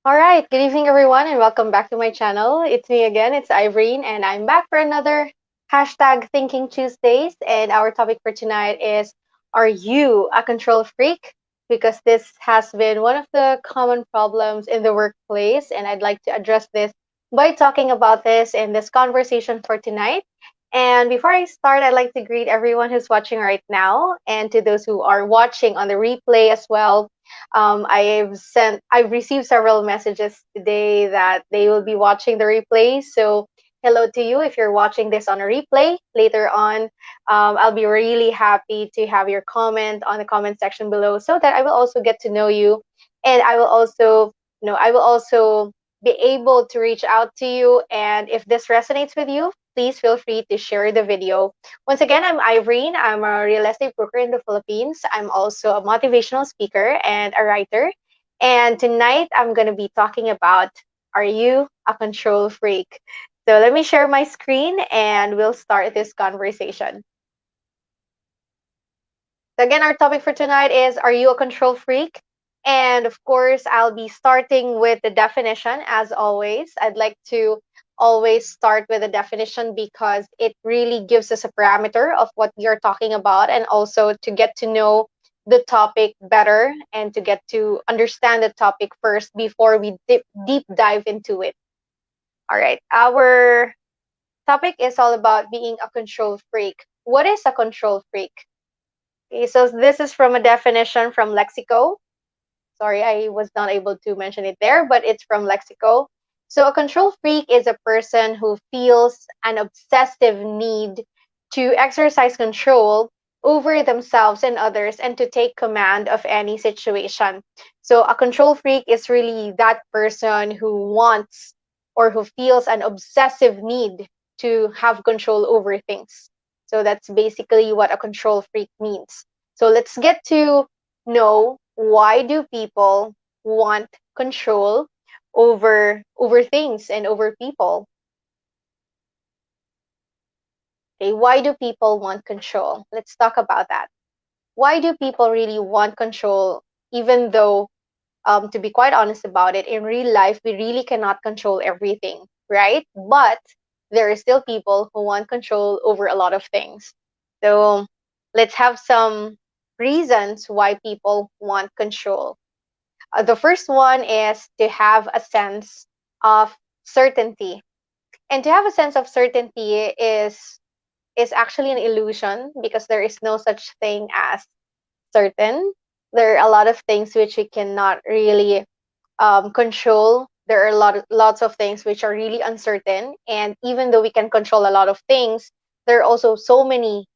All right, good evening, everyone, and welcome back to my channel. It's me again, it's Irene, and I'm back for another hashtag Thinking Tuesdays. And our topic for tonight is, are you a control freak? Because this has been one of the common problems in the workplace, and I'd like to address this by talking about this in this conversation for tonight. And before I start, I'd like to greet everyone who's watching right now, and to those who are watching on the replay as well. I've received several messages today that they will be watching the replay. So hello to you if you're watching this on a replay later on. I'll be really happy to have your comment on the comment section below so that I will also get to know you, and I will also be able to reach out to you. And if this resonates with you, please feel free to share the video. Once again, I'm Irene. I'm a real estate broker in the Philippines. I'm also a motivational speaker and a writer. And tonight I'm going to be talking about, are you a control freak? So let me share my screen and we'll start this conversation. So again, our topic for tonight is, are you a control freak? And of course, I'll be starting with the definition as always. I'd like to always start with a definition because it really gives us a parameter of what you're talking about, and also to get to know the topic better and to get to understand the topic first before we deep dive into it. All right. Our topic is all about being a control freak. What is a control freak? Okay, so this is from a definition from Lexico. Sorry, I was not able to mention it there, but it's from Lexico. So a control freak is a person who feels an obsessive need to exercise control over themselves and others and to take command of any situation. So a control freak is really that person who wants or who feels an obsessive need to have control over things. So that's basically what a control freak means. So let's get to know, why do people want control over things and over people? Okay, why do people want control? Let's talk about that. Why do people really want control, even though, to be quite honest about it, in real life, we really cannot control everything, right? But there are still people who want control over a lot of things. So let's have some reasons why people want control. The first one is to have a sense of certainty. And to have a sense of certainty is actually an illusion, because there is no such thing as certain. There are a lot of things which we cannot really control. There are lots of things which are really uncertain, and even though we can control a lot of things, there are also so many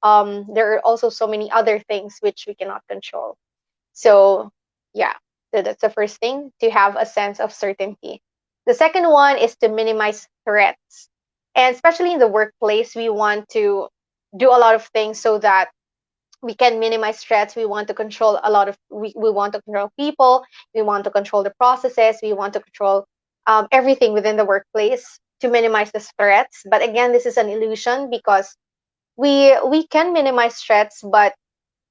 other things which we cannot control. So yeah, so that's the first thing, to have a sense of certainty. The second one is to minimize threats. And especially in the workplace, we want to do a lot of things so that we can minimize threats. We want to control we want to control people, we want to control the processes, we want to control everything within the workplace to minimize the threats. But again, this is an illusion, because we can minimize threats, but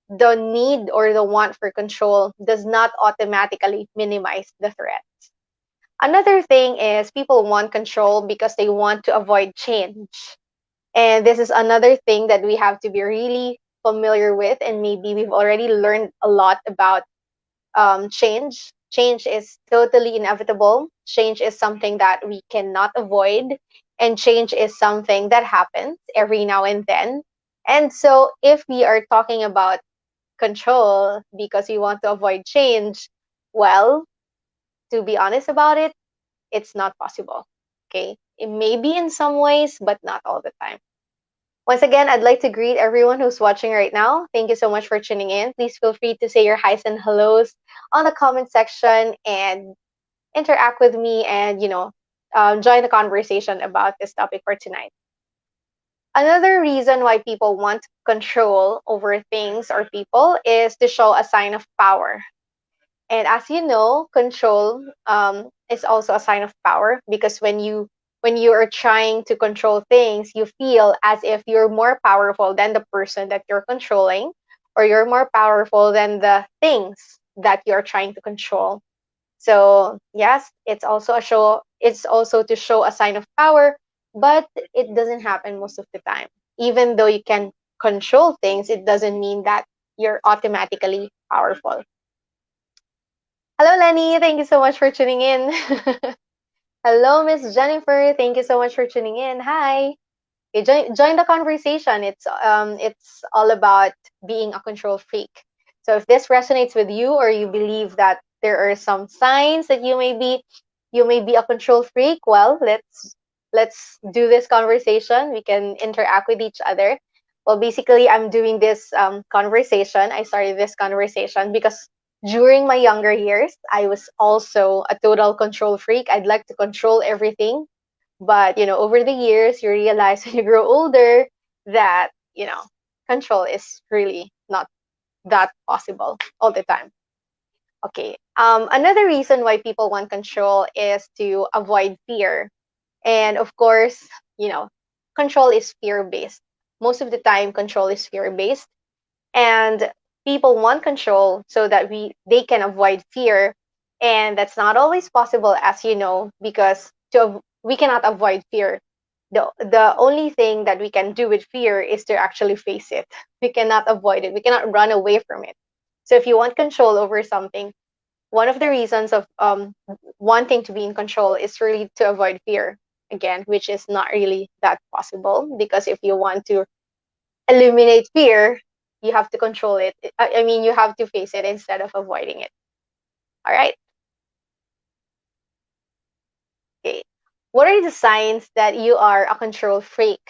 the need or the want for control does not automatically minimize the threats. Another thing is, people want control because they want to avoid change. And this is another thing that we have to be really familiar with, and maybe we've already learned a lot about change. Change is totally inevitable. Change is something that we cannot avoid, and change is something that happens every now and then. And so, if we are talking about control because we want to avoid change, well, to be honest about it, it's not possible. Okay? It may be in some ways, but not all the time. Once again, I'd like to greet everyone who's watching right now. Thank you so much for tuning in. Please feel free to say your highs and hellos on the comment section and interact with me, and, join the conversation about this topic for tonight. Another reason why people want control over things or people is to show a sign of power. And as you know, control is also a sign of power, because when you are trying to control things, you feel as if you're more powerful than the person that you're controlling, or you're more powerful than the things that you're trying to control. So yes, it's also to show a sign of power, but it doesn't happen most of the time. Even though you can control things, it doesn't mean that you're automatically powerful. Hello, Lenny. Thank you so much for tuning in. Hello, Miss Jennifer. Thank you so much for tuning in. Hi. Okay, join the conversation. It's all about being a control freak. So if this resonates with you, or you believe that there are some signs that you may be a control freak, well, let's do this conversation. We can interact with each other. Well, basically, I'm doing this conversation. I started this conversation because during my younger years, I was also a total control freak. I'd like to control everything, but over the years, you realize when you grow older that control is really not that possible all the time. Okay. Another reason why people want control is to avoid fear. And of course, you know, control is fear based. Most of the time, control is fear based, and people want control so that they can avoid fear, and that's not always possible, as you know, because we cannot avoid fear. The only thing that we can do with fear is to actually face it. We cannot avoid it, we cannot run away from it. So if you want control over something, one of the reasons of wanting to be in control is really to avoid fear, again, which is not really that possible, because if you want to eliminate fear, you have to control it. I mean, you have to face it instead of avoiding it. All right. Okay. What are the signs that you are a control freak?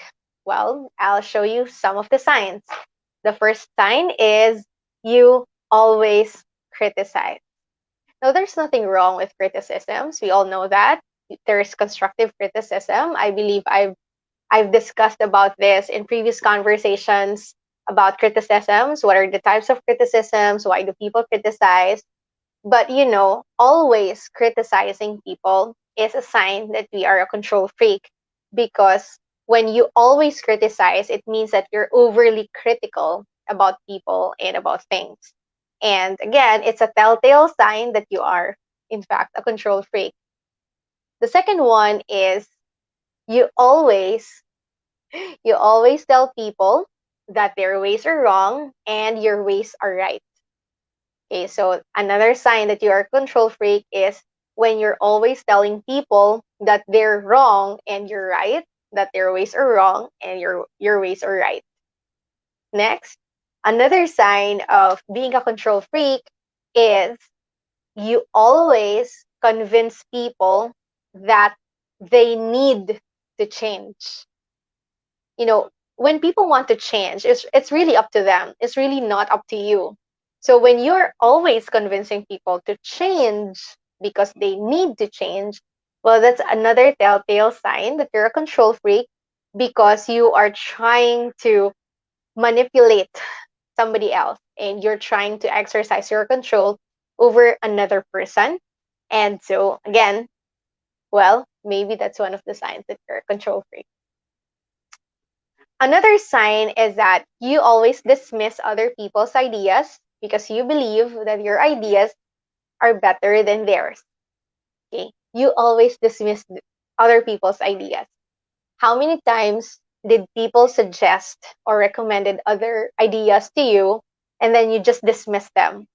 Well, I'll show you some of the signs. The first sign is you always criticize. Now, there's nothing wrong with criticisms. We all know that. There's constructive criticism. I believe I've discussed about this in previous conversations about criticisms. What are the types of criticisms? Why do people criticize? But always criticizing people is a sign that we are a control freak, because when you always criticize, it means that you're overly critical about people and about things. And again, it's a telltale sign that you are, in fact, a control freak. The second one is you always you always tell people that their ways are wrong and your ways are right. Okay, so another sign that you are a control freak is when you're always telling people that they're wrong and you're right, that their ways are wrong and your ways are right. Next, another sign of being a control freak is you always convince people that they need to change. When people want to change, it's really up to them. It's really not up to you. So when you're always convincing people to change because they need to change, well, that's another telltale sign that you're a control freak, because you are trying to manipulate somebody else and you're trying to exercise your control over another person. And so again, well, maybe that's one of the signs that you're a control freak. Another sign is that you always dismiss other people's ideas because you believe that your ideas are better than theirs. Okay? You always dismiss other people's ideas. How many times did people suggest or recommended other ideas to you and then you just dismiss them?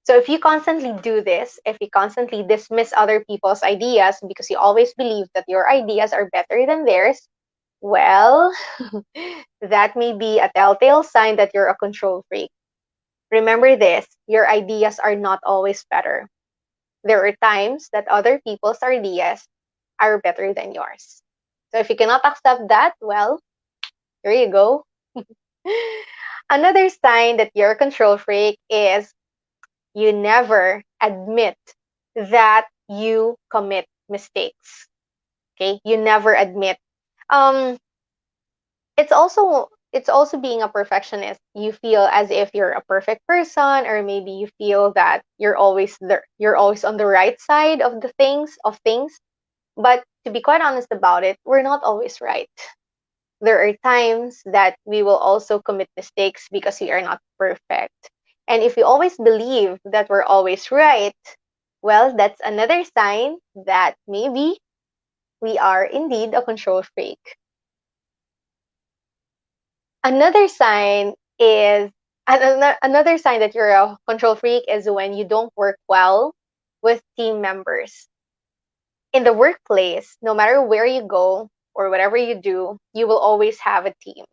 So if you constantly do this, if you constantly dismiss other people's ideas because you always believe that your ideas are better than theirs, well, that may be a telltale sign that you're a control freak. Remember this, your ideas are not always better. There are times that other people's ideas are better than yours. So if you cannot accept that, well, here you go. Another sign that you're a control freak is you never admit that you commit mistakes. Okay? You never admit. Um, it's also being a perfectionist. You feel as if you're a perfect person, or maybe you feel that you're always on the right side of things. But to be quite honest about it, we're not always right. There are times that we will also commit mistakes because we are not perfect. And if we always believe that we're always right, Well, that's another sign that maybe we are indeed a control freak. Another sign is another sign that you're a control freak is when you don't work well with team members. In the workplace, no matter where you go or whatever you do, you will always have a team.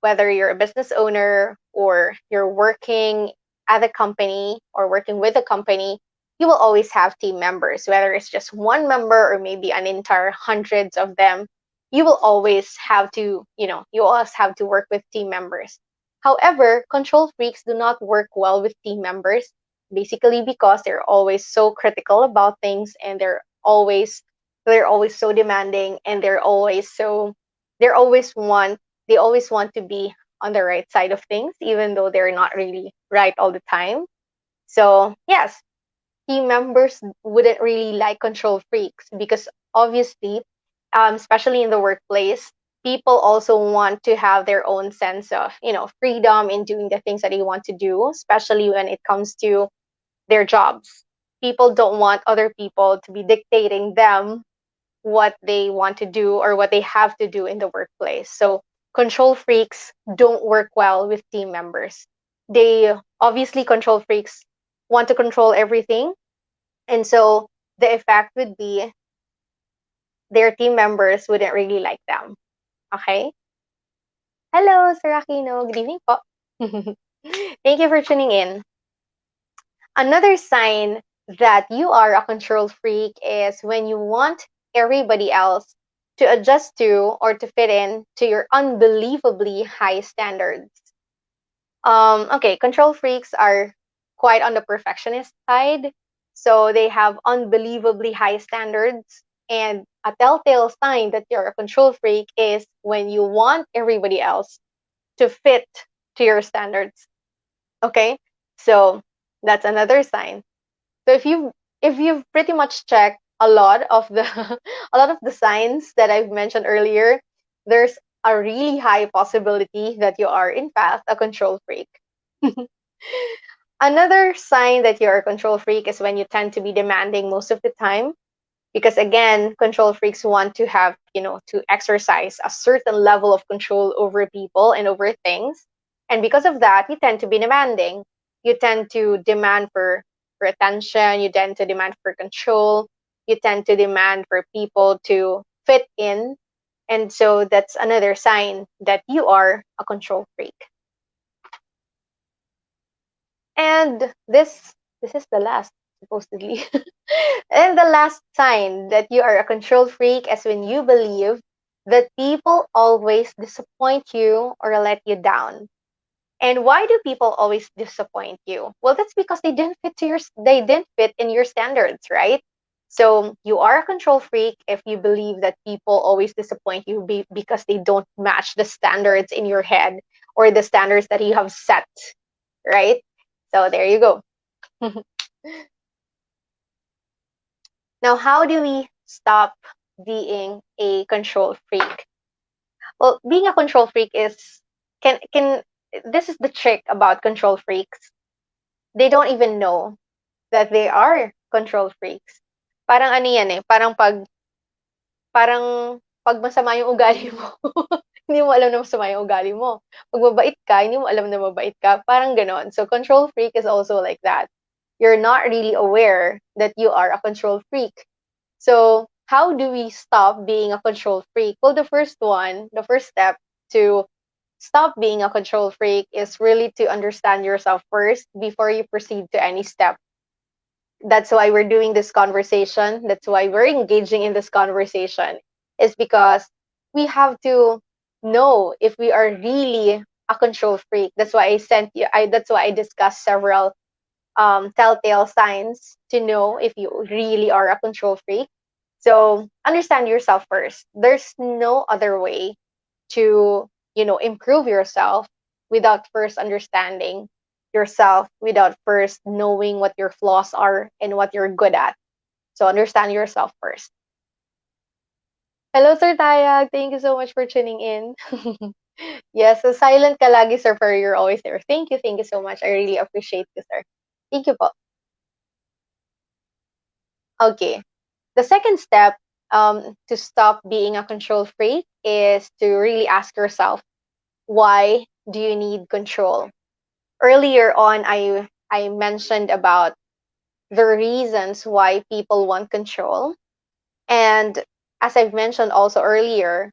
Whether you're a business owner or you're working at a company or working with a company, you will always have team members, whether it's just one member or maybe an entire hundreds of them. You will always have to, you always have to work with team members. However, control freaks do not work well with team members, basically because they're always so critical about things and they're always so demanding and they always want to be on the right side of things, even though they're not really right all the time. So, yes, team members wouldn't really like control freaks because obviously, especially in the workplace, people also want to have their own sense of, freedom in doing the things that they want to do, especially when it comes to their jobs. People don't want other people to be dictating them what they want to do or what they have to do in the workplace. So control freaks don't work well with team members. They obviously control freaks want to control everything. And so the effect would be their team members wouldn't really like them. Okay? Hello, Sir Aquino. Good evening po. Thank you for tuning in. Another sign that you are a control freak is when you want everybody else to adjust to or to fit in to your unbelievably high standards. Okay, control freaks are quite on the perfectionist side, so they have unbelievably high standards. And a telltale sign that you're a control freak is when you want everybody else to fit to your standards. Okay, so that's another sign. So if you've pretty much checked a lot of the a lot of the signs that I've mentioned earlier, there's a really high possibility that you are in fact a control freak. Another sign that you're a control freak is when you tend to be demanding most of the time. Because again, control freaks want to have, to exercise a certain level of control over people and over things. And because of that, you tend to be demanding. You tend to demand for attention, you tend to demand for control, you tend to demand for people to fit in. And so that's another sign that you are a control freak. And this is the last, supposedly. And the last sign that you are a control freak is when you believe that people always disappoint you or let you down. And why do people always disappoint you? Well, that's because they didn't fit in your standards, right? So you are a control freak if you believe that people always disappoint you because they don't match the standards in your head or the standards that you have set, right? So there you go. Now, how do we stop being a control freak? Well, being a control freak is can this is the trick about control freaks. They don't even know that they are control freaks. Parang ano yan eh, parang pag masama yung ugali mo, hindi mo alam na masama yung ugali mo. Pag mabait ka, hindi mo alam na mabait ka. Parang ganon. So control freak is also like that. You're not really aware that you are a control freak. So, how do we stop being a control freak? Well, the first step to stop being a control freak is really to understand yourself first before you proceed to any step. That's why we're doing this conversation. That's why we're engaging in this conversation, is because we have to know if we are really a control freak. That's why I discussed several telltale signs to know if you really are a control freak. So understand yourself first. There's no other way to, improve yourself without first understanding yourself, without first knowing what your flaws are and what you're good at. So understand yourself first. Hello, Sir Tayag. Thank you so much for tuning in. Yes, so silent ka lagi, sir, pero you're always there. Thank you so much. I really appreciate you, sir. Thank you po. Okay. The second step to stop being a control freak is to really ask yourself, why do you need control? Earlier on, I mentioned about the reasons why people want control. And as I've mentioned also earlier,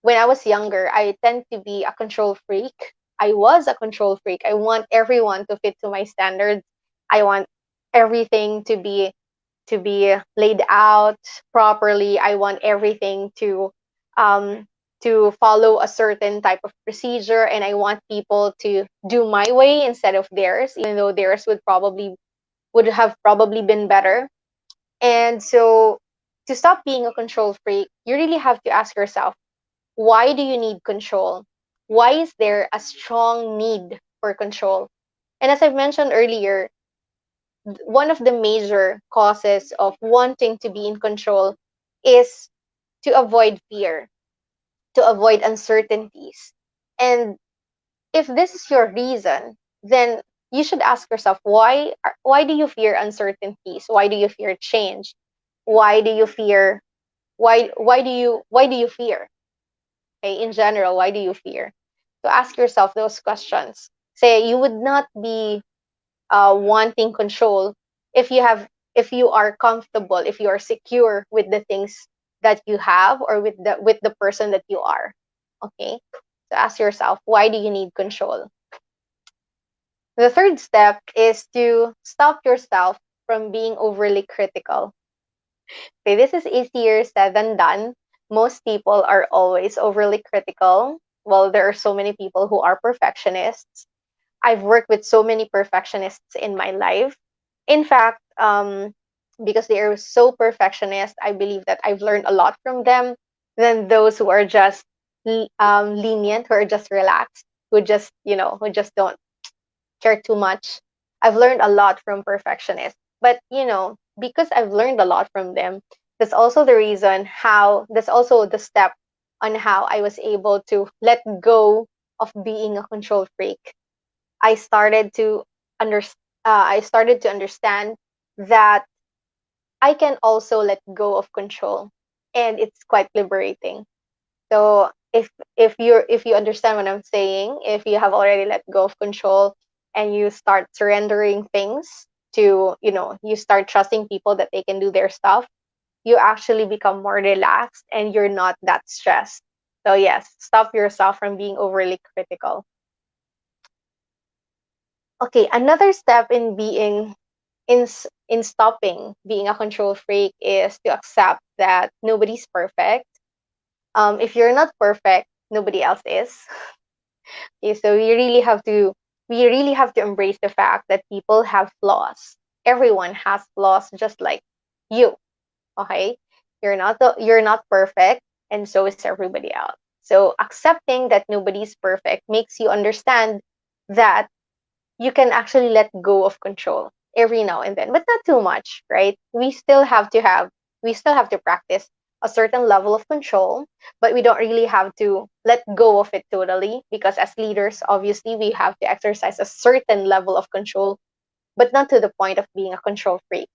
when I was younger, I tend to be a control freak. I was a control freak. I want everyone to fit to my standards. I want everything to be laid out properly. I want everything um, to follow a certain type of procedure, and I want people to do my way instead of theirs, even though theirs would have probably been better. And so, to stop being a control freak, you really have to ask yourself, why do you need control? Why is there a strong need for control? And as I've mentioned earlier, one of the major causes of wanting to be in control is to avoid fear, to avoid uncertainties. And if this is your reason, then you should ask yourself, why do you fear uncertainties? Why do you fear change? Why do you fear why do you fear? Okay, in general, why do you fear? So ask yourself those questions. Say you would not be wanting control if you are comfortable, if you are secure with the things that you have, or with the person that you are. Okay, so ask yourself, why do you need control? The third step is to stop yourself from being overly critical. Okay, this is easier said than done. Most people are always overly critical. Well, there are so many people who are perfectionists. I've worked with so many perfectionists in my life. In fact, because they are so perfectionist, I believe that I've learned a lot from them than those who are just lenient, who are just relaxed, who just don't care too much. I've learned a lot from perfectionists. But, because I've learned a lot from them, that's also the step on how I was able to let go of being a control freak. I started to under I started to understand that I can also let go of control, and it's quite liberating. So if you understand what I'm saying, if you have already let go of control and you start surrendering things to, you start trusting people that they can do their stuff, you actually become more relaxed and you're not that stressed. So yes, stop yourself from being overly critical. Okay, another step in stopping being a control freak is to accept that nobody's perfect. If you're not perfect, nobody else is. Okay, so we really have to embrace the fact that people have flaws. Everyone has flaws just like you. Okay? You're not perfect, and so is everybody else. So accepting that nobody's perfect makes you understand that you can actually let go of control every now and then, but not too much, right? We still have to practice a certain level of control, but we don't really have to let go of it totally, because as leaders, obviously, we have to exercise a certain level of control, but not to the point of being a control freak.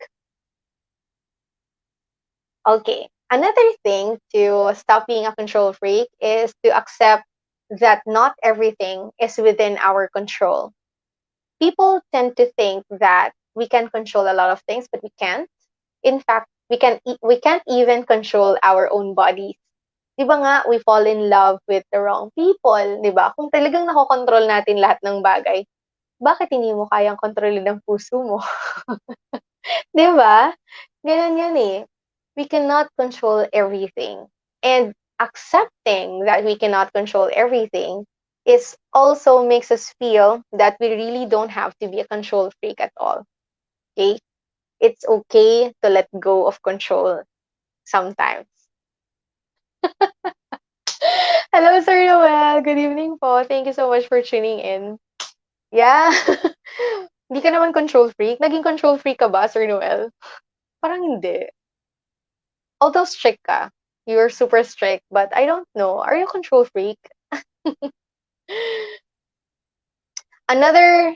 Okay. Another thing to stop being a control freak is to accept that not everything is within our control. People tend to think that we can control a lot of things, but we can't. In fact, we can't even control our own bodies. 'Di ba nga, we fall in love with the wrong people, 'di ba? Kung talagang nakokontrol natin lahat ng bagay, bakit hindi mo kayang kontrolin ang puso mo? 'Di ba? Ganun yan eh. We cannot control everything. And accepting that we cannot control everything is also makes us feel that we really don't have to be a control freak at all. Okay? It's okay to let go of control sometimes. Hello, Sir Noel. Good evening po. Thank you so much for tuning in. Yeah. Hindi ka naman control freak. Naging control freak ka ba, Sir Noel? Parang hindi. Although strict ka. You're super strict, but I don't know. Are you a control freak? Another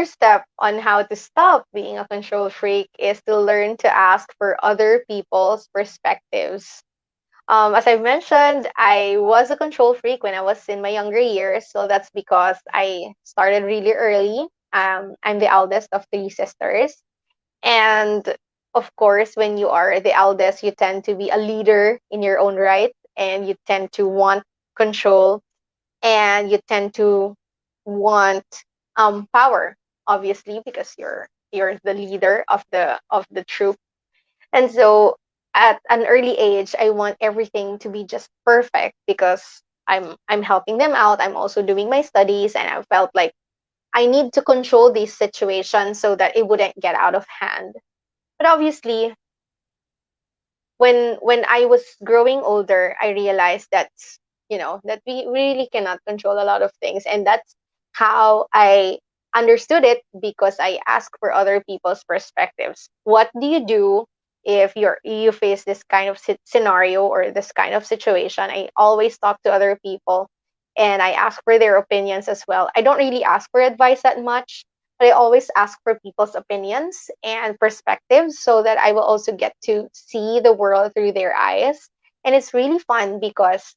step on how to stop being a control freak is to learn to ask for other people's perspectives. As I've mentioned, I was a control freak when I was in my younger years, so that's because I started really early. I'm the eldest of three sisters, and of course, when you are the eldest, you tend to be a leader in your own right, and you tend to want control, and you tend to want power, obviously, because you're the leader of the troop. And so at an early age, I want everything to be just perfect because I'm helping them out. I'm also doing my studies, and I felt like I need to control these situations so that it wouldn't get out of hand. But obviously, when I was growing older, I realized that that we really cannot control a lot of things, and that's how I understood it because I ask for other people's perspectives. What do you do if you face this kind of scenario or this kind of situation? I always talk to other people and I ask for their opinions as well. I don't really ask for advice that much, but I always ask for people's opinions and perspectives so that I will also get to see the world through their eyes. And it's really fun because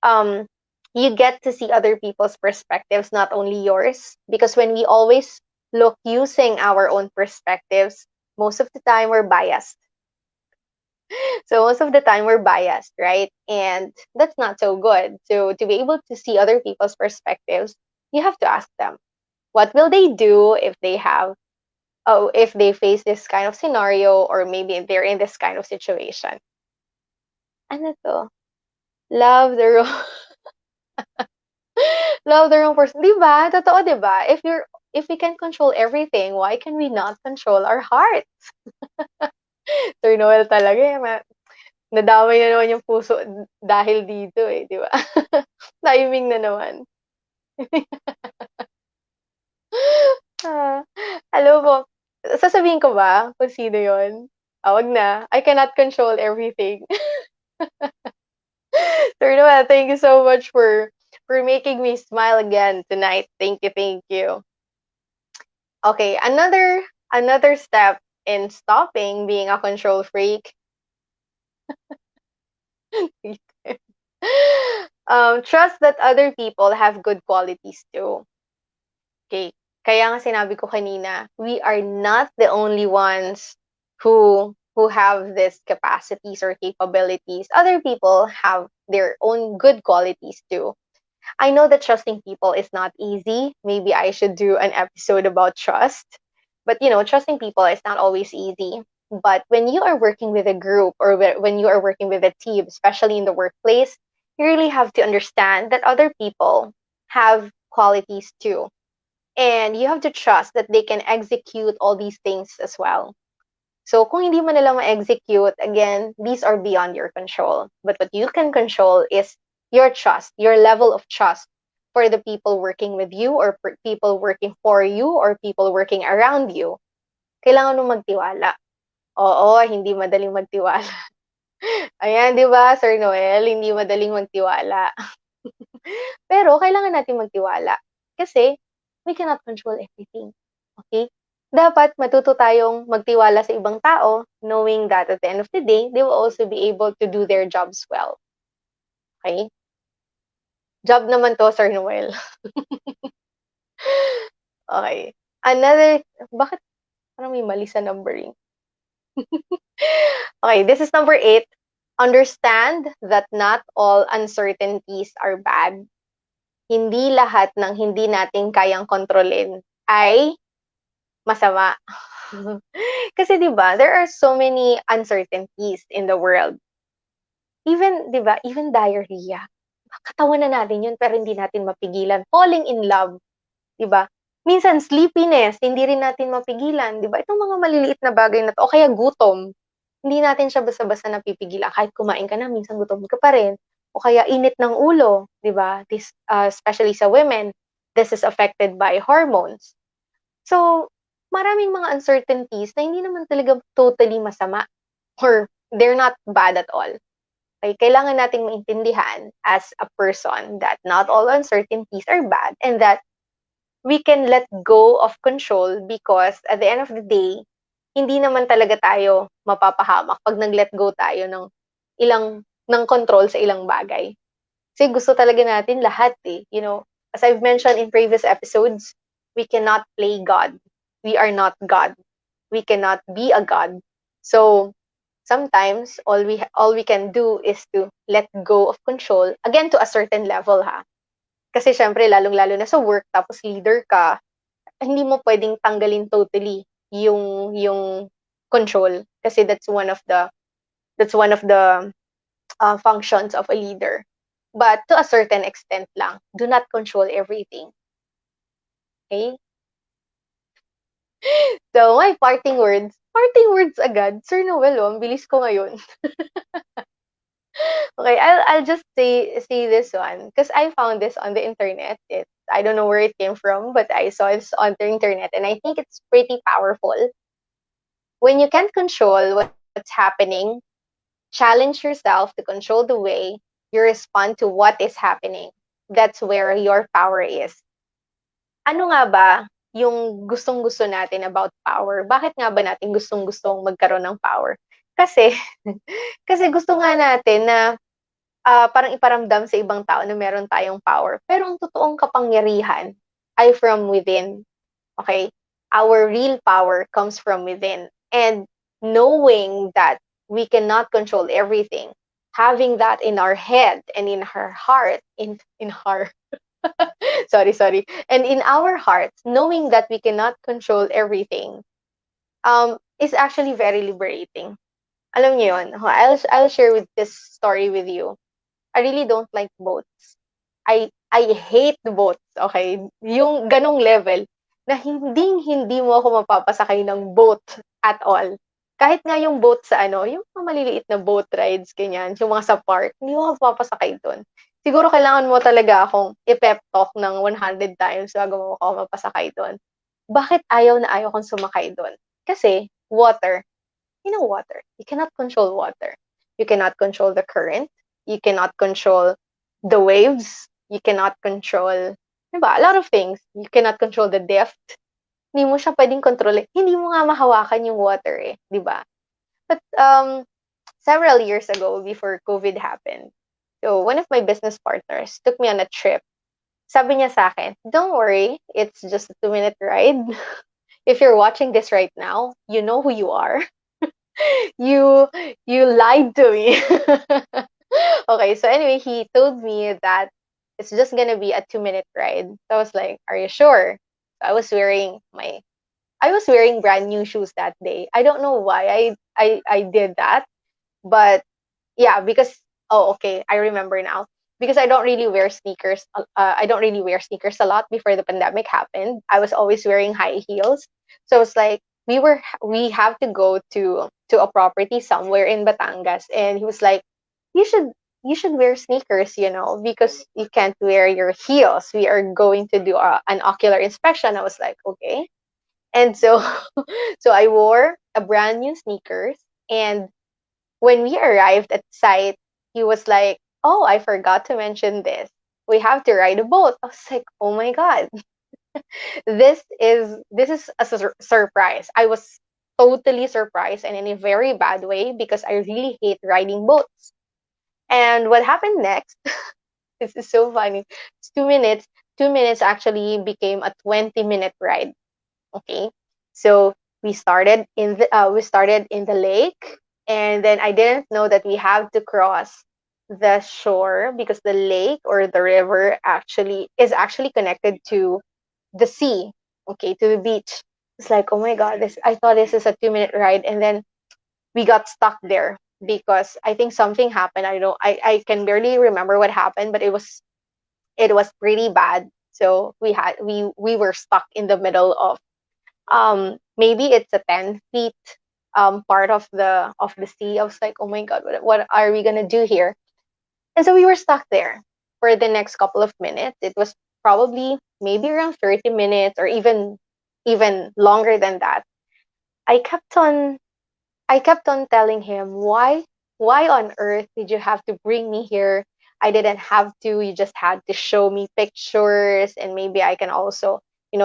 um, you get to see other people's perspectives, not only yours. Because when we always look using our own perspectives, most of the time we're biased. So most of the time we're biased, right? And that's not so good. So to be able to see other people's perspectives, you have to ask them, what will they do if they have if they face this kind of scenario, or maybe if they're in this kind of situation. Ano to? Love the wrong love the wrong person. 'Di ba? Totoo, 'di ba? If we can control everything, why can we not control our heart? Sir Noel talaga eh. Nadamay na naman yung puso dahil dito eh, 'di ba? Timing na naman. Ah, alam mo, sasabihin ko ba kung sino yun? Wag na. I cannot control everything. Sir Noel, thank you so much for making me smile again tonight. Thank you, thank you. Okay, another step in stopping being a control freak. Trust that other people have good qualities too. Okay, kaya nga sinabi ko kanina, we are not the only ones who have these capacities or capabilities. Other people have their own good qualities too. I know that trusting people is not easy. Maybe I should do an episode about trust. But trusting people is not always easy. But when you are working with a group, or when you are working with a team, especially in the workplace, you really have to understand that other people have qualities too. And you have to trust that they can execute all these things as well. So kung hindi mo nila ma-execute, again, these are beyond your control. But what you can control is your trust, your level of trust for the people working with you, or people working for you, or people working around you. Kailangan mo magtiwala. Oo, hindi madaling magtiwala. Ayan, di ba, Sir Noel? Hindi madaling magtiwala. Pero kailangan natin magtiwala. Kasi we cannot control everything. Okay? Dapat matuto tayong magtiwala sa ibang tao, knowing that at the end of the day, they will also be able to do their jobs well. Okay? Job naman to, Sir Noel. Okay. Bakit parang may mali sa numbering? Okay, this is number 8. Understand that not all uncertainties are bad. Hindi lahat ng hindi natin kayang kontrolin ay masama. Kasi 'di ba, there are so many uncertainties in the world. Even 'di ba, even diarrhea. Katawan na natin 'yun pero hindi natin mapigilan. Falling in love, 'di ba? Minsan sleepiness, hindi rin natin mapigilan, 'di ba? Itong mga maliliit na bagay na 'to, o kaya gutom. Hindi natin siya basta-basta napipigilan. Kahit kumain ka na, minsan gutom ka pa rin. O kaya init ng ulo, 'di ba? This especially sa women, this is affected by hormones. So, maraming mga uncertainties na hindi naman talaga totally masama, or they're not bad at all. Okay, kailangan nating maintindihan as a person that not all uncertainties are bad, and that we can let go of control because at the end of the day, hindi naman talaga tayo mapapahamak pag nag-let go tayo ng ng control sa ilang bagay. Kasi gusto talaga natin lahat eh. You know, as I've mentioned in previous episodes, we cannot play God. We are not God. We cannot be a God. So, sometimes all we can do is to let go of control again to a certain level ha. Kasi syempre lalong-lalo na sa work tapos leader ka, hindi mo pwedeng tanggalin totally yung control kasi that's one of the functions of a leader. But to a certain extent lang. Do not control everything. Okay? So, my parting words. Parting words agad. Sir Noel, oh, ang bilis ko ngayon. Okay, I'll just say this one because I found this on the internet. I don't know where it came from, but I saw it on the internet and I think it's pretty powerful. When you can't control what's happening, challenge yourself to control the way you respond to what is happening. That's where your power is. Ano nga ba yung gustong-gusto natin about power? Bakit nga ba natin gustong-gustong magkaroon ng power? Kasi, kasi gusto nga natin na parang iparamdam sa ibang tao na meron tayong power. Pero ang totoong kapangyarihan ay from within. Okay? Our real power comes from within. And knowing that we cannot control everything, having that in our head and in our heart, in our sorry, and in our hearts, knowing that we cannot control everything, is actually very liberating. Alam niyo yun. I'll share with this story with you. I really don't like boats. I hate boats, okay? Yung ganong level na hindi mo ako mapapasakay ng boat at all. Kahit nga yung boat sa ano, yung mga maliliit na boat rides, ganyan, yung mga sa park, hindi mo ako mapapasakay doon. Siguro kailangan mo talaga akong i-pep talk ng 100 times bago mo ako mapasakay doon. Bakit ayaw kong sumakay doon? Kasi, water. You know water. You cannot control water. You cannot control the current. You cannot control the waves. You cannot control, diba? A lot of things. You cannot control the depth. Hindi mo siya pwedeng kontrolin. Hindi mo nga mahawakan yung water eh, diba? But several years ago, before COVID happened, so one of my business partners took me on a trip. Sabi niya sa akin, don't worry, it's just a 2-minute ride. If you're watching this right now, you know who you are. you you lied to me. Okay, so anyway, he told me that it's just gonna be a 2-minute ride. So I was like, "Are you sure?" So I was wearing brand new shoes that day. I don't know why I did that, but yeah, because oh okay, I remember now. Because I don't really wear sneakers. I don't really wear sneakers a lot before the pandemic happened. I was always wearing high heels. So it's like we have to go to a property somewhere in Batangas, and he was like, you should you should wear sneakers, you know, because you can't wear your heels. We are going to do an ocular inspection. I was like, okay. And so so I wore a brand new sneakers, and when we arrived at site, he was like, "Oh, I forgot to mention this. We have to ride a boat." I was like, "Oh my god, this is a surprise." I was totally surprised and in a very bad way because I really hate riding boats. And what happened next? This is so funny. It's 2 minutes. 2 minutes actually became a 20-minute ride. Okay, so we started in the lake, and then I didn't know that we have to cross the shore because the lake or the river actually connected to the sea. Okay, to the beach. It's like, oh my god, this I thought this is a 2-minute ride, and then we got stuck there because I think something happened. I can barely remember what happened, but it was pretty bad. So we were stuck in the middle of maybe it's a 10 feet part of the sea. I was like, oh my god, what are we gonna do here? And so we were stuck there for the next couple of minutes. It was probably maybe around 30 minutes or even longer than that. I kept on I kept on telling him, why on earth did you have to bring me here? I didn't have to. You just had to show me pictures and maybe I can also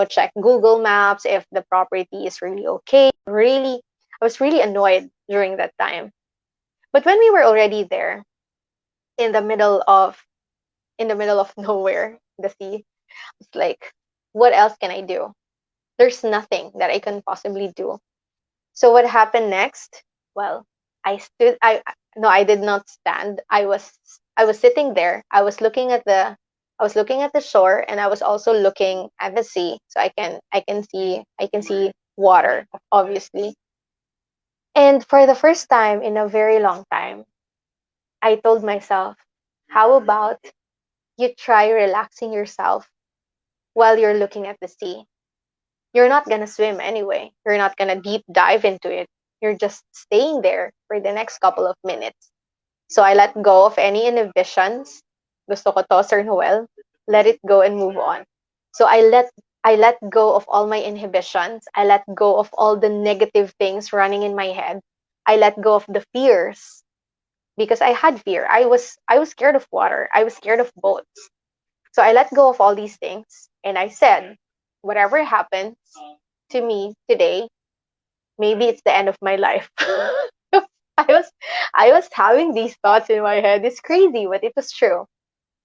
check Google Maps if the property is really okay. I was really annoyed during that time. But when we were already there in the middle of nowhere, the sea, it's like, what else can I do? There's nothing that I can possibly do. So what happened next? Well, I stood I no, I did not stand. I was sitting there. I was looking at the shore, and I was also looking at the sea, so I can see water, obviously. And for the first time in a very long time, I told myself, how about you try relaxing yourself while you're looking at the sea? You're not gonna swim anyway. You're not gonna deep dive into it. You're just staying there for the next couple of minutes. So I let go of any inhibitions. Gusto ko to, Sir Noel. Let it go and move on. So I let go of all my inhibitions. I let go of all the negative things running in my head. I let go of the fears because I had fear. I was scared of water. I was scared of boats. So I let go of all these things and I said, whatever happens to me today, maybe it's the end of my life. I was I was having these thoughts in my head. It's crazy, but it was true.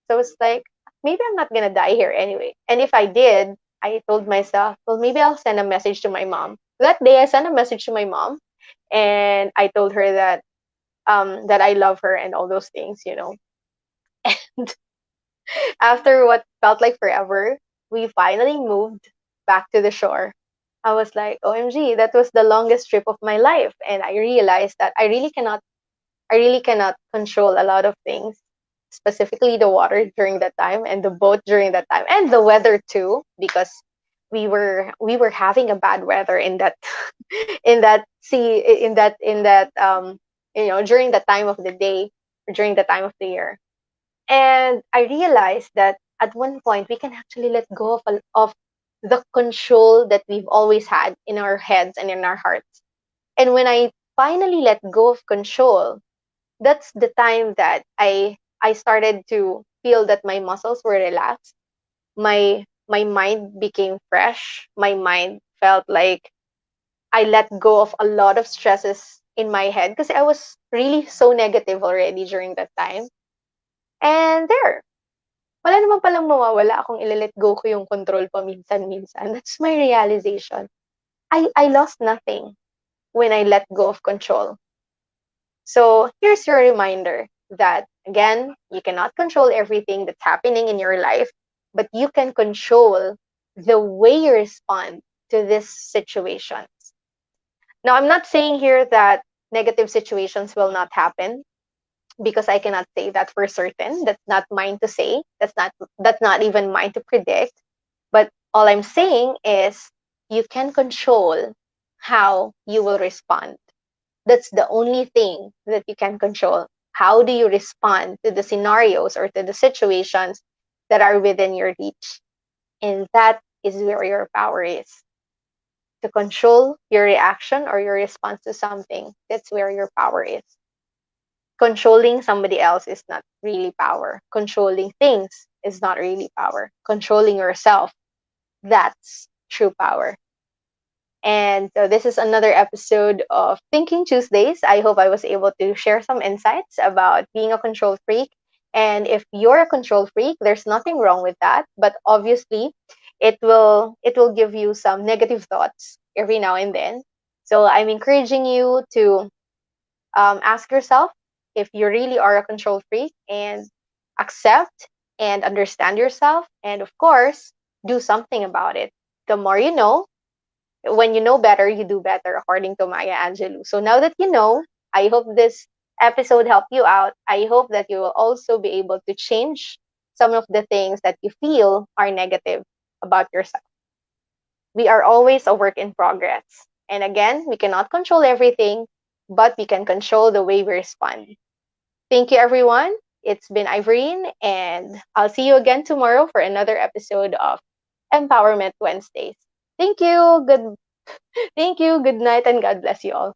So it's like, maybe I'm not gonna die here anyway. And if I did, I told myself, well, maybe I'll send a message to my mom. That day I sent a message to my mom and I told her that I love her and all those things. And after what felt like forever, we finally moved back to the shore. I was like, OMG, that was the longest trip of my life. And I realized that I really cannot control a lot of things, specifically the water during that time and the boat during that time and the weather too, because we were having a bad weather in that in that sea in that during the time of the day or during the time of the year. And I realized that at one point we can actually let go of the control that we've always had in our heads and in our hearts. And when I finally let go of control, that's the time that I started to feel that my muscles were relaxed. My mind became fresh. My mind felt like I let go of a lot of stresses in my head because I was really so negative already during that time. And there, wala naman palang mawawala kung ile-let go ko yung control paminsan-minsan. That's my realization. I lost nothing when I let go of control. So here's your reminder that, again, you cannot control everything that's happening in your life, but you can control the way you respond to these situations. Now, I'm not saying here that negative situations will not happen because I cannot say that for certain. That's not mine to say. That's not even mine to predict. But all I'm saying is you can control how you will respond. That's the only thing that you can control. How do you respond to the scenarios or to the situations that are within your reach? And that is where your power is. To control your reaction or your response to something, that's where your power is. Controlling somebody else is not really power. Controlling things is not really power. Controlling yourself, that's true power. And so this is another episode of Thinking Tuesdays. I hope I was able to share some insights about being a control freak. And if you're a control freak, there's nothing wrong with that. But obviously, it will give you some negative thoughts every now and then. So I'm encouraging you to ask yourself if you really are a control freak and accept and understand yourself. And of course, do something about it. The more you know, when you know better, you do better, according to Maya Angelou. So now that you know, I hope this episode helped you out. I hope that you will also be able to change some of the things that you feel are negative about yourself. We are always a work in progress. And again, we cannot control everything, but we can control the way we respond. Thank you, everyone. It's been Ivorine, and I'll see you again tomorrow for another episode of Empowerment Wednesdays. Thank you. Good night, and God bless you all.